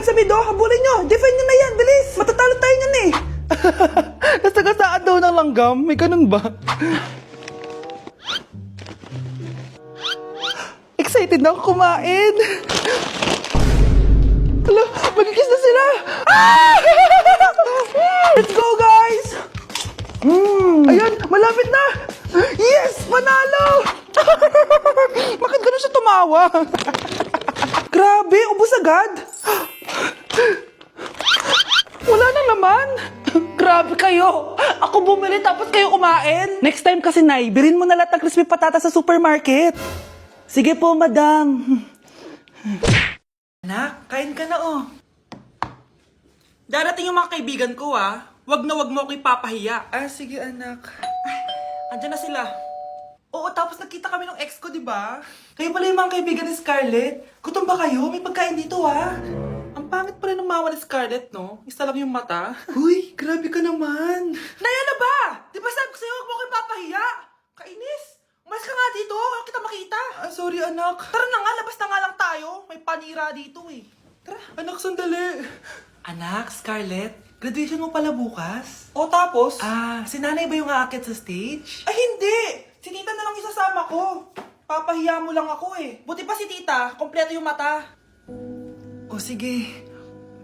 lumapit sa Mido, habulin nyo. Defend nyo na yan, bilis. Matatalo tayo nyan eh. Nasagasaan daw ng langgam. May ganun ba? Excited na ako kumain. Hala, magkikis na sila. Ah! Let's go, guys. Ayan, malapit na. Yes, panalo. Bakit ganun siya tumawa? Grabe, ubos agad. Wala na naman. Grabe kayo. Ako bumili tapos kayo kumain. Next time kasi, Nay, birin mo na lahat ng crispy patata sa supermarket. Sige po, madam. Anak, kain ka na oh. Darating yung mga kaibigan ko ah. Wag na wag mo ako ipapahiya. Ah, sige anak. Ay, andyan na sila. Oo, tapos nagkita kami ng ex ko, di ba? Kayo pala yung mga kaibigan ni Scarlett. Gutom ba kayo? May pagkain dito ah. Ang pangit pala ng mama ni Scarlett, no? Isa lang yung mata. Uy, grabe ka naman. Naya na ba? Di ba sabi ko sa'yo, wag mo ako ipapahiya? Kainis. Umalis ka nga dito, ako kita makita. Ah, sorry anak. Tara na nga, labas na nga lang tayo. May panira dito eh. Tara. Anak, sandali. Anak, Scarlett, graduation mo pala bukas? O tapos? Ah, si nanay ba yung aakit sa stage? Ay, hindi! Si tita na lang isasama ko. Papahiya mo lang ako eh. Buti pa si tita, kompleto yung mata. O sige,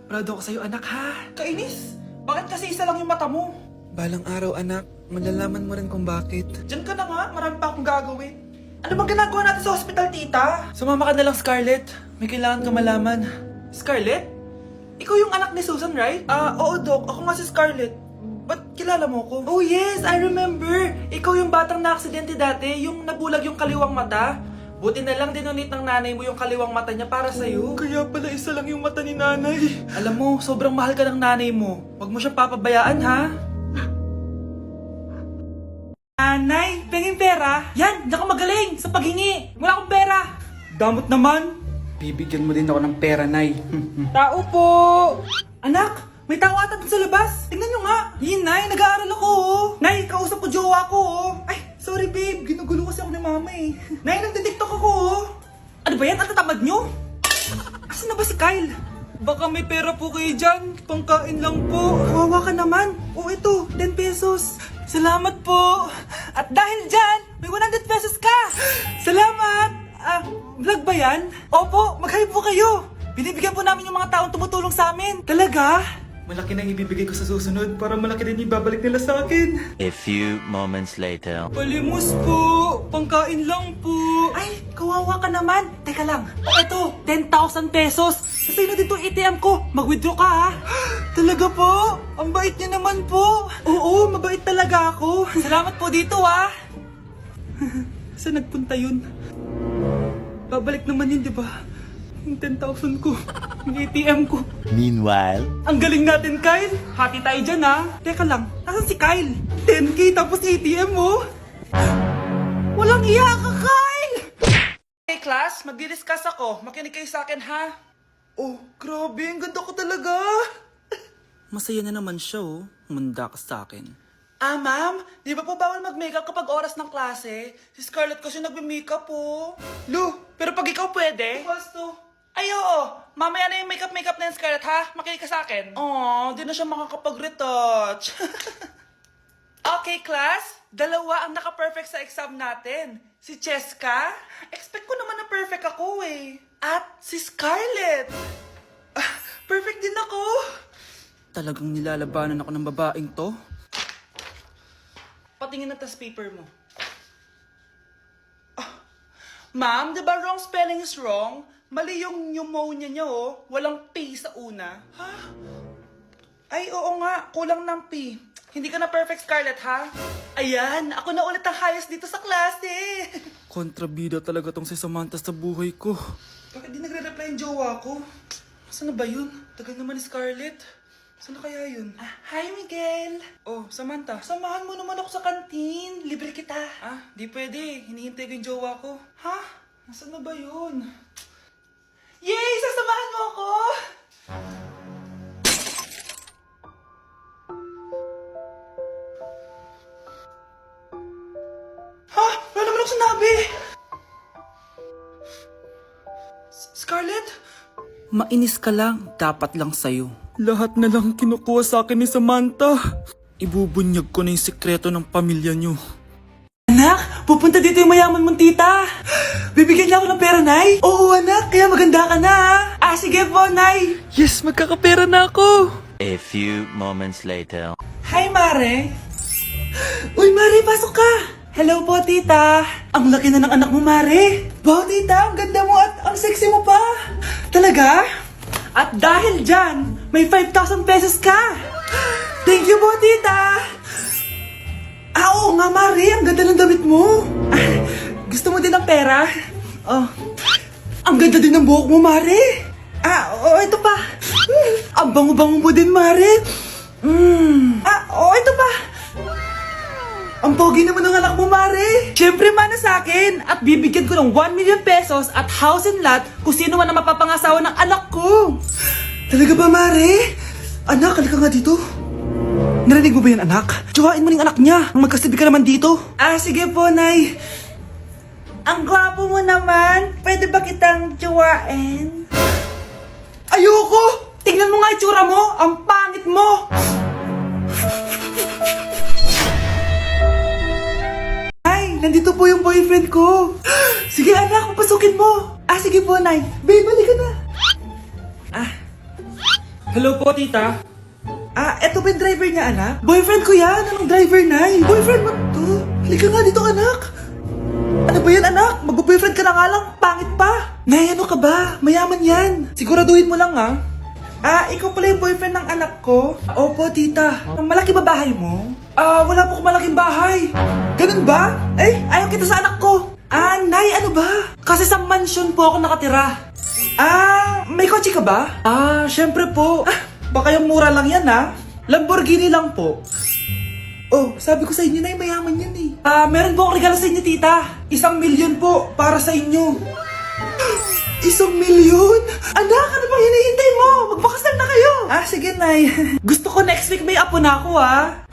proud ako sa'yo anak ha. Kainis, bakit kasi isa lang yung mata mo? Balang araw anak, malalaman mo rin kung bakit. Diyan ka na nga, marami pa akong gagawin. Ano bang ginagawa natin sa hospital, tita? Sumama ka na lang, Scarlett. May kailangan ka malaman. Scarlett? Ikaw yung anak ni Susan, right? Oo, Doc. Ako nga si Scarlett. Ba't kilala mo ko? Oh, yes! I remember! Ikaw yung batang na-aksidente dati, yung nabulag yung kaliwang mata. Buti na lang dinonate ng nanay mo yung kaliwang mata niya para sa'yo. Kaya pala isa lang yung mata ni nanay. Alam mo, sobrang mahal ka ng nanay mo. Huwag mo siyang papabayaan, ha? Nanay, pengin pera? Yan, diyan ka magaling sa paghingi. Wala akong pera. Damot naman. Bibigyan mo din ako ng pera, Nay. Tao po! Anak, may tao ata dun sa labas. Tingnan nyo nga. Yun, Nay, nag-aaral ako, oh. Nay, kausap ko jowa ko, oh. Ay, sorry, babe. Ginugulo kasi ako ni mama, eh. Nay, nagtitiktok ako, oh. Ano ba yan? Ang tatamad nyo? Asan na ba si Kyle? Baka may pera po kayo dyan. Pangkain lang po. Kawawa ka naman. Oh, ito, 10 pesos. Salamat po. At dahil dyan, may 100 pesos ka. Salamat. Vlog ba yan? Opo, mag-hype po kayo. Binibigyan po namin yung mga taong tumutulong sa amin. Talaga? Malaki na ibibigay ko sa susunod para malaki din ibabalik nila sa akin. A few moments later. Palimos po. Pangkain lang po. Ay, kawawa ka naman. Teka lang. Ito, 10,000 pesos. Kasi na dito ATM ko. Mag-withdraw ka ha. Talaga po? Ang bait niya naman po. Oo, mabait talaga ako. Salamat po dito ha. Saan nagpunta yun? Babalik naman yun, di ba? Yung 10,000 ko. Yung ATM ko. Meanwhile, Ang galing natin, Kyle. Happy tayo dyan, ha? Teka lang, nasan si Kyle? 10K tapos ATM mo? Walang iya ka, Kyle! Hey, class, magdi-discuss ako. Makinig kayo sa akin, ha? Oh, grabe. Ang ganda ko talaga. Masaya na naman siya, oh. Humanda ka sa akin. Ah, ma'am, di ba po bawal mag-makeup kapag oras ng klase? Si Scarlett kasi nagme-makeup po. Lu, pero pag ikaw pwede? Basto. Ay, oo. Mamaya na yung makeup na yung Scarlett, ha? Makinig ka sa akin. Di na siya makakapag-retouch. Okay, class. Dalawa ang naka-perfect sa exam natin. Si Cheska. Expect ko naman na perfect ako, eh. At si Scarlett. Perfect din ako. Talagang nilalabanan ako ng babaeng to. Patingin na test paper mo. Ma'am, di ba wrong spelling is wrong? Mali yung pneumonia niya, oh. Walang P sa una. Ha? Ay, oo nga. Kulang ng P. Hindi ka na perfect, Scarlett, ha? Ayan, ako na ulit ang highest dito sa klase. Kontrabida talaga tong si Samantha sa buhay ko. Bakit di nagre-reply yung jowa ko? Saan na ba yun? Tagal naman ni Scarlett. Saan na kaya yun? Hi, Miguel! Oh, Samantha, samahan mo naman ako sa kantin. Libre kita. Di pwede. Hinihintay ko yung jowa ko. Ha? Nasaan na ba yun? Yay! Sasamahan mo ako! Ha? Wala naman ako sinabi! Scarlett? mainis ka lang. Dapat lang sa'yo. Lahat na lang kinukuha sa akin ni Samantha. Ibubunyag ko na yung sekreto ng pamilya niyo. Anak, pupunta dito yung mayaman mong tita. Bibigyan niya ako ng pera, Nay? Oo, anak. Kaya maganda ka na, ha? Sige po, Nay. Yes, magkakapera na ako. A few moments later. Hi, Mare. Uy, Mare, pasok ka. Hello po, tita. Ang laki na ng anak mo, Mare. Wow, tita, ang ganda mo at ang sexy mo pa. Talaga? At dahil dyan, may 5,000 pesos ka. Thank you po, tita. Oo nga, Mare. Ang ganda ng damit mo. Gusto mo din ng pera? Oh. Ang ganda din ng buhok mo, Mare. Ito pa. Ang bango-bango mo din, Mare. Ito pa. Ang pogi naman ng anak mo, Mare. Siyempre, mana sa akin. At bibigyan ko ng 1 million pesos at house and lot kung sino man ang mapapangasawa ng anak ko. Talaga ba, Mare? Anak, halika nga dito. Narinig mo ba yan, anak? Tsuhain mo ng anak niya. Magkasabi ka naman dito. Sige po, Nay. Ang gwapo mo naman. Pwede ba kitang tsuhain? Ayoko! Tingnan mo nga itsura mo. Ang pangit mo. Ay, nandito po yung boyfriend ko. Sige, anak, papasukin mo. Sige po, Nay. Babe, balik ka na. Hello po, tita. Eto ba yung driver niya, anak? Boyfriend ko yan. Anong driver, Nay? Boyfriend mo to? Halika nga dito, anak. Ano ba yan, anak? Mag-boyfriend ka na nga lang. Pangit pa. Nay, ano ka ba? Mayaman yan. Siguraduhin mo lang, ha? Ikaw pala yung boyfriend ng anak ko? Opo, tita. Malaki ba bahay mo? Wala po akong malaking bahay. Ganun ba? Ayaw kita sa anak ko. Nay, ano ba? Kasi sa mansion po ako nakatira. May kotse ka ba? Syempre po. Baka yung mura lang yan, ha? Lamborghini lang po. Sabi ko sa inyo, Nay, mayaman yan eh. Meron po akong regalo sa inyo, tita. 1 milyon po para sa inyo. 1 milyon? Anak, ano bang hinihintay mo? Magbakasal na kayo. Sige, Nay. Gusto ko next week may apo na ako, ha?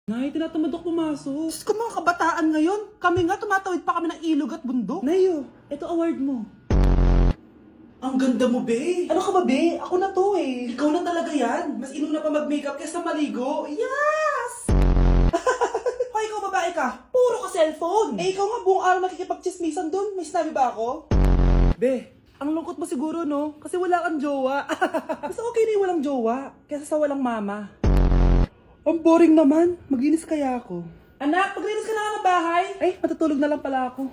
Nay, tinatamad ako pumasok. Diyos ko, mga kabataan ngayon. Kami nga, tumatawid pa kami ng ilog at bundok. Nayo, ito award mo. Ang ganda mo, be. Ano ka ba, be? Ako na to, eh. Ikaw na talaga yan. Mas inuna pa mag-makeup kaysa maligo. Yes! Hoy, ikaw babae ka. Puro ka cellphone. Ikaw nga buong araw nakikipag-chismisan dun. May sinabi ba ako? Be, ang lungkot mo siguro, no? Kasi wala kang jowa. Mas okay na yung walang jowa kaysa sa walang mama. Ang boring naman. Maginis kaya ako. Anak, paglinis ka na nga ng bahay. Matutulog na lang pala ako.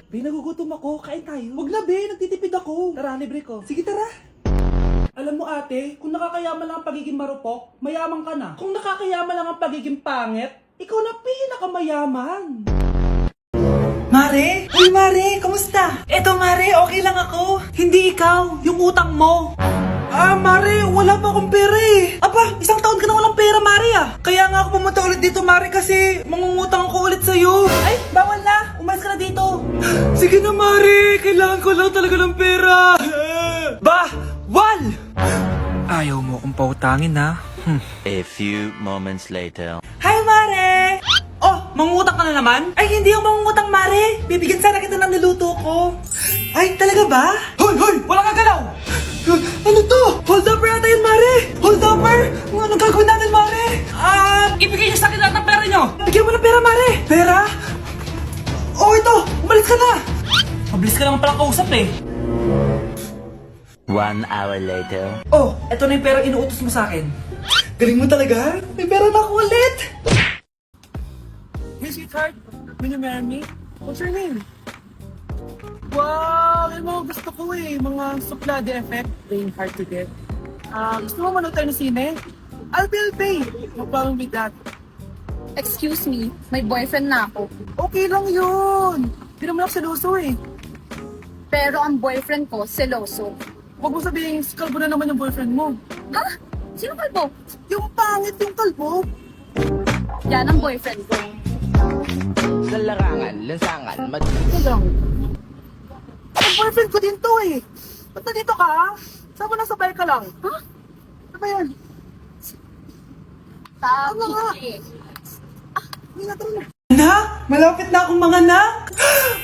Be, nagugutom ako. Kain tayo. Huwag na, be. Nagtitipid ako. Tara, libre ko. Sige, tara. Alam mo, ate, kung nakakayaman lang ang pagiging marupok, mayaman ka na. Kung nakakayaman lang ang pagiging pangit, ikaw na pinakamayaman. Mare? Uy, Mare, kamusta? Eto, Mare, okay lang ako. Hindi ikaw, yung utang mo. Mare, wala pa akong pera eh. 1 taon ka na walang pera, Mare Kaya nga ako pumunta ulit dito, Mare, kasi mangungutang ako ulit sa'yo. Bawal na. Umalis ka na dito. Sige na, Mare. Kailangan ko lang talaga ng pera. Wal! Ayaw mo akong pautangin, ha? A few moments later. Hi, Mare! Mangungutang ka na naman? Hindi ako mangungutang, Mare. Bibigyan sana kita ng niluto ko. Talaga ba? Hoy! Wala kang galaw! Ano to? Hold upper yata yun, Mare! Hold upper? Anong gagawin natin, Mare? Ibigay niyo sa akin lahat ng pera niyo! Bigyan mo ng pera, Mare! Pera? Ito! Umalis ka na! Mabilis ka naman palang kausap eh. 1 hour later. Eto na yung pera inuutos mo sa akin. Galing mo talaga? May pera na ako ulit! Hey, sweetheart, will you marry me? What's your name? Wow, yung mga gusto ko mga suplade effect, playing hard to get. Gusto mo manood tayo ng sine? I'll pay. No problem with that. Excuse me, may boyfriend na ako. Okay lang yun. Hindi naman ako seloso Pero ang boyfriend ko, seloso. Huwag mo sabihin, kalbo na naman yung boyfriend mo. Ha? Sino kalbo? Yung pangit yung kalbo. Yan ang boyfriend ko. Sa larangan, lansangan, Ito lang. Ang boyfriend ko din to Ba't nandito ka? Saan mo nasabay ka lang? Ha? Ano ba yan? Sabi nga? eh. Hindi na tara na. Anak, malapit na akong mga anak.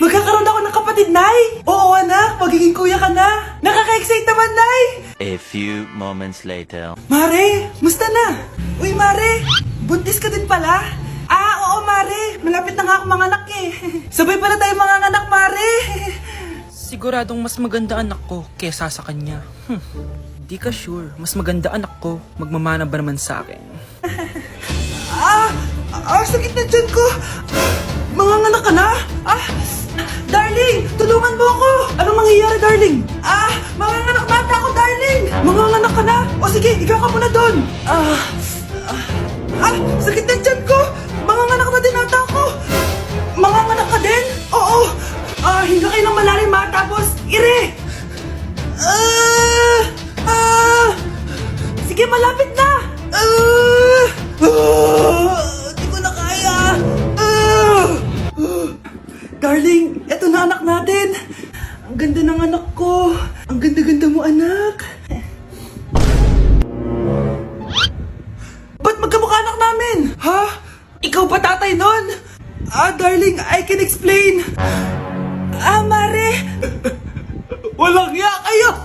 Magkakaroon ako ng kapatid, Nay. Oo, anak, magiging kuya ka na. Nakaka-excite A few moments later. Mare, musta na? Uy, Mare, buntis ka din pala? Ah, oo, Mare. Malapit na nga ako manganak eh. Sabay pala tayo manganganak, Mare. Siguradong mas maganda anak ko kesa sa kanya. Di ka sure. Mas maganda anak ko. Magmamana ba naman sa akin? Sakit na dyan ko. Manganganak ka na? Darling, tulungan mo ako. Anong mangyayari, darling? Manganganak bata ako, darling. Manganganak ka na? O sige, ikaw ka muna doon. Sakit na dyan ko. Manganganak na din ata ako. Manganganak ka din? Oo. Hinga kayo ng malalim ha, tapos ire. Sige, malapit na. Di ko na kaya. Darling, eto na anak natin. Ang ganda ng anak ko. Ang ganda-ganda mo, anak. Ba't magkamukha anak namin? Ha? Ikaw ba tatay nun? Darling, I can explain. Mare. Walang hiya kayo.